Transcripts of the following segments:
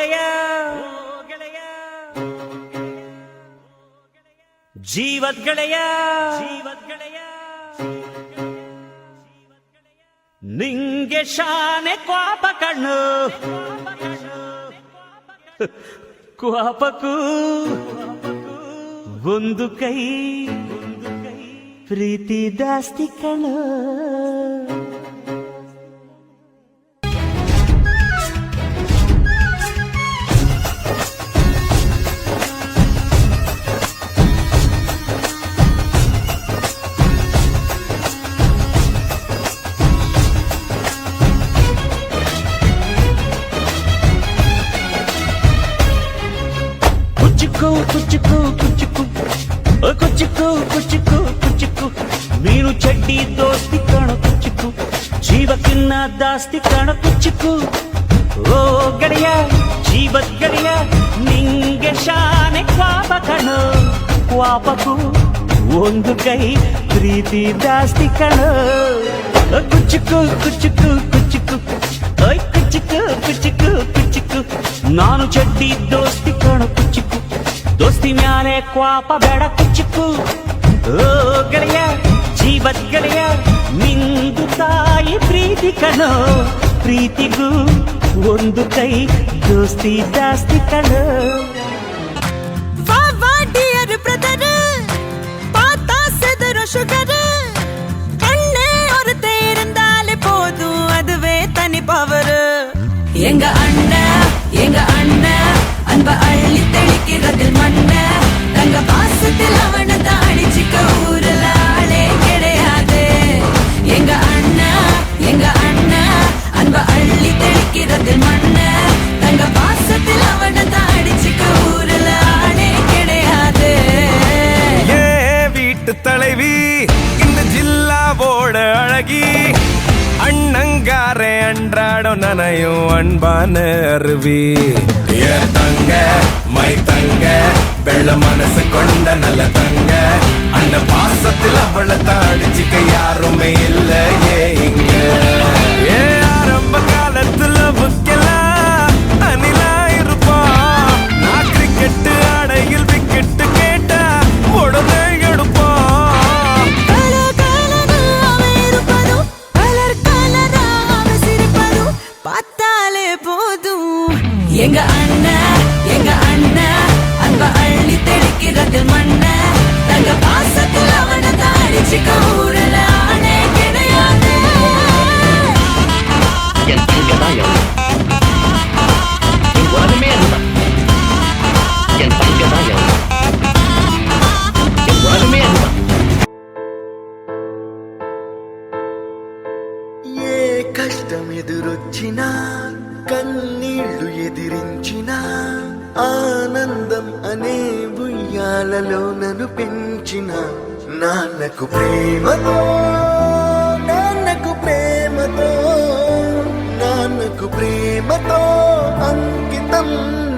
ಗೆಳೆಯ ಜೀವದ್ ಗೆಳೆಯ ನಿಂಗೆ ಶಾನೆ ಕ್ವಾಪ ಕಣ್ಣು ಕ್ವಾಪಕ್ಕೂ ಒಂದು ಕೈ ಪ್ರೀತಿ ಜಾಸ್ತಿ ಕಣ್ಣು. కుచ్చుకు కుచ్చుకు కుచ్చుకు కుచ్చుకు కుచ్చుకు మీరు చెడ్డి దోస్తి కణ కుచ్చుకు జీవకిನ್ನ ದಾಸ್ತಿ ಕಣ ಕುಚ್ಚುಕು. ಓ ಗೆಳೆಯ ಜೀವದ ಗೆಳೆಯ ನಿಂಗೆ ಶಾನೆ ಕ್ವಾಪ ಕಣ ಕ್ವಾಪಕು ಒಂದು ಕೈ ಪ್ರೀತಿ ಜಾಸ್ತಿ ಕಣ. ಕುಚ್ಚುಕು ಕುಚ್ಚುಕು ಕುಚ್ಚುಕು ಓಯ್ ಕುಚ್ಚುಕು ಕುಚ್ಚುಕು ಕುಚ್ಚುಕು ನಾನು ಚಡ್ಡಿ ದೋಸ್ತಿ ಕಣ ಕುಚ್ಚುಕು ದೋಸ್ತಿ ಮ್ಯಾಲೆ ಕ್ವಾಪ ಬೇಡ ಕುಚ್ಚುಕು. ಓ ಗೆಳೆಯ ಜೀವದ್ ಗೆಳೆಯ ನಿಂದು ತಾಯಿ ಪ್ರೀತಿ ಕಣೋ ಪ್ರೀತಿಗೂ ಒಂದು ಕೈ ದೋಸ್ತಿ ಜಾಸ್ತಿ ಕಣೋ. ಡಿಯರ್ ಬ್ರದರ್ பார்த்தா செதற சுகர் கண்ணே ஒருத்தே இருந்தாலே போதும் அதுவே தனி பவர். எங்க அண்ணன் அன்ப அள்ளி தெளிக்கிறதில் மண்ண தங்க பாசத்தில் அவனை தாடிச்சுக்க ஊரல ஆளே கிடையாது. எங்க அண்ணன் அன்ப அள்ளி தெளிக்கிறதில் மண்ண தங்க பாசத்தில் அவனை தாடிச்சுக்க ஊரல ஆளே கிடையாது. ஏ வீட்டு தலைவி இந்த ஜில்லாவோட அழகி அண்ணங்காரே அன்றாடம் நனையும் அன்பான அருவி. ஏர் தங்க மை தங்க வெள்ள மனசு கொண்ட நல்ல தங்க அந்த பாசத்தில் அவளை தாடிச்சுக்க யாருமே இல்லையே இங்க. ஏ ஆரம்ப காலத்துல புக்கலாம் அணிலா இருப்போம் நான் கிரிக்கெட்டு ஆடையில் விக்கெட்டு கேட்டா உடனே எடுப்போம். பார்த்தாலே போதும் எங்க அண்ணன் அன்ப அள்ளி தெளிக்கிறதில் மண்ண தங்க பாசத்தில் அவனை தாடிச்சுக்க ஊரல ஆளே கிடையாது. என் தங்கதாயம் என் உலகமே அதுதான். என் தங்கதாயம் என் உலகமே அதுதான். ఏ కష్టం ఎదురొచ్చినా కన్నీళ్లు ఎదిరించినా ఆనందం అనే ఉయ్యాలలో నన్ను పెంచిన నాన్నకు ప్రేమతో అంకితం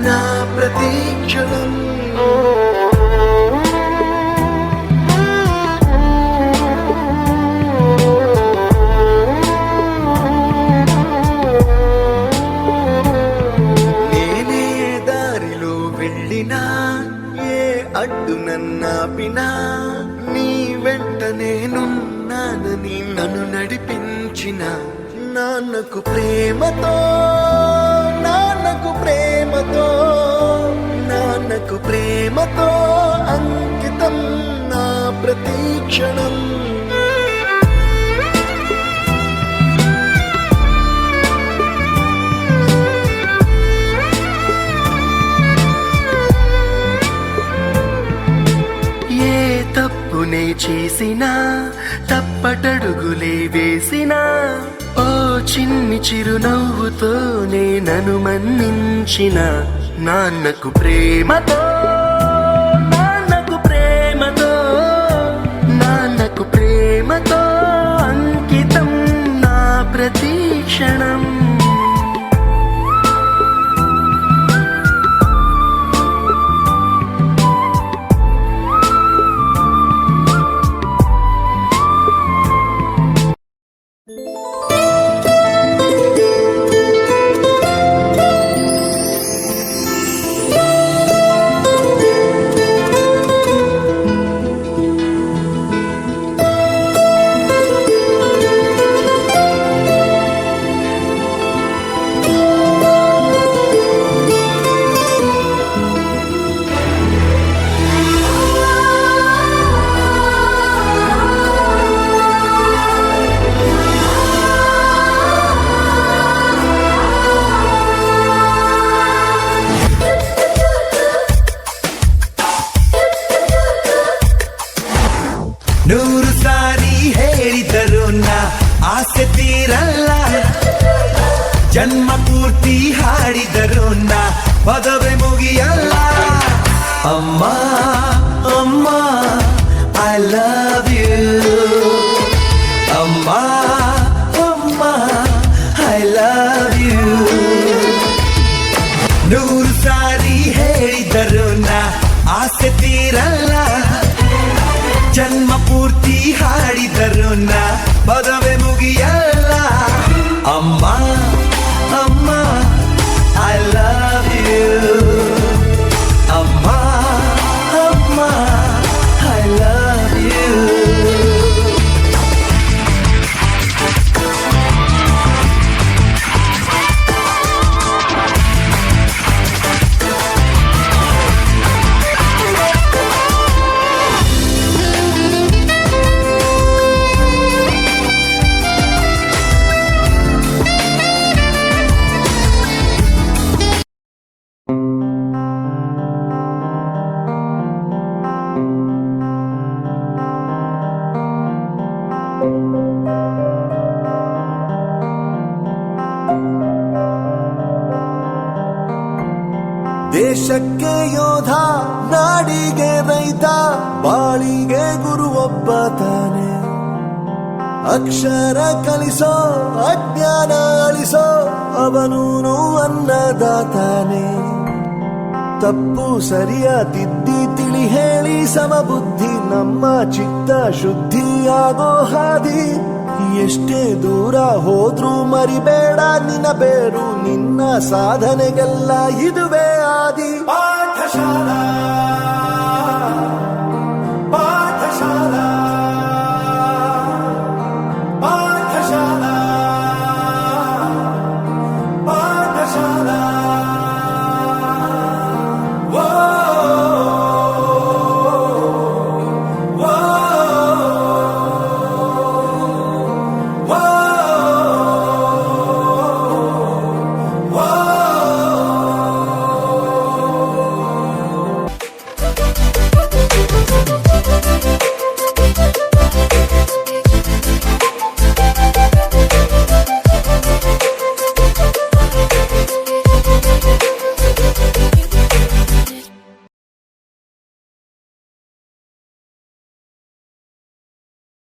నా ప్రతీక్షణం. అడ్డు నన్నాపినా నీ వెంట నేనున్నానని నన్ను నడిపించిన నాన్నకు ప్రేమతో అంకితం నా ప్రతీక్షణం. తప్పునే చేసినా తప్పటడుగులే వేసినా ఓ చిన్ని చిరునవ్వుతోనే నన్ను మన్నించిన నాన్నకు ప్రేమతో అంకితం నా ప్రతీక్షణం. ಜನ್ಮ ಪೂರ್ತಿ ಹಾಡಿದರು ನಾ ಪದವೇ ಮುಗಿಯಲ್ಲ ಅಮ್ಮ ಅಮ್ಮ ಐ ಲವ್ ಯು ಅಮ್ಮ ಅಮ್ಮ ಐ ಲವ್ ಯು ನೂರು ಸಾರಿ ಹೇಳಿದರು ನಾ ಆಸೆ ತೀರಲ್ಲ ಜನ್ಮ ಪೂರ್ತಿ ಹಾಡಿದರು ನಾ ಪದವೇ ಮುಗಿಯಲ್ಲ ಅಮ್ಮ ಅಮ್ಮ ಐ ಲವ್ ಯು ಅಮ್ಮ ಅಮ್ಮ ಐ ಲವ್ ಯು ದೇಶಕ್ಕೆ ಯೋಧ ನಾಡಿಗೆ ರೈತ ಬಾಳಿಗೆ ಗುರು ಒಬ್ಬ ತಾನೆ ಅಕ್ಷರ ಕಲಿಸೋ ಅಜ್ಞಾನ ಅಳಿಸೋ ಅವನೂನು ಅನ್ನದಾತಾನೆ ತಪ್ಪು ಸರಿಯ ತಿದ್ದಿ ತಿಳಿ ಹೇಳಿ ಸಮಬುದ್ಧಿ ನಮ್ಮ ಚಿತ್ತ ಶುದ್ಧಿಯಾಗೋ ಹಾದಿ ಎಷ್ಟೇ ದೂರ ಹೋದ್ರೂ ಮರಿಬೇಡ ನಿನ್ನ ಬೇರು ನಿನ್ನ ಸಾಧನೆಗೆಲ್ಲ ಇದುವೇ ಆದಿ ಪಾಠಶಾಲಾ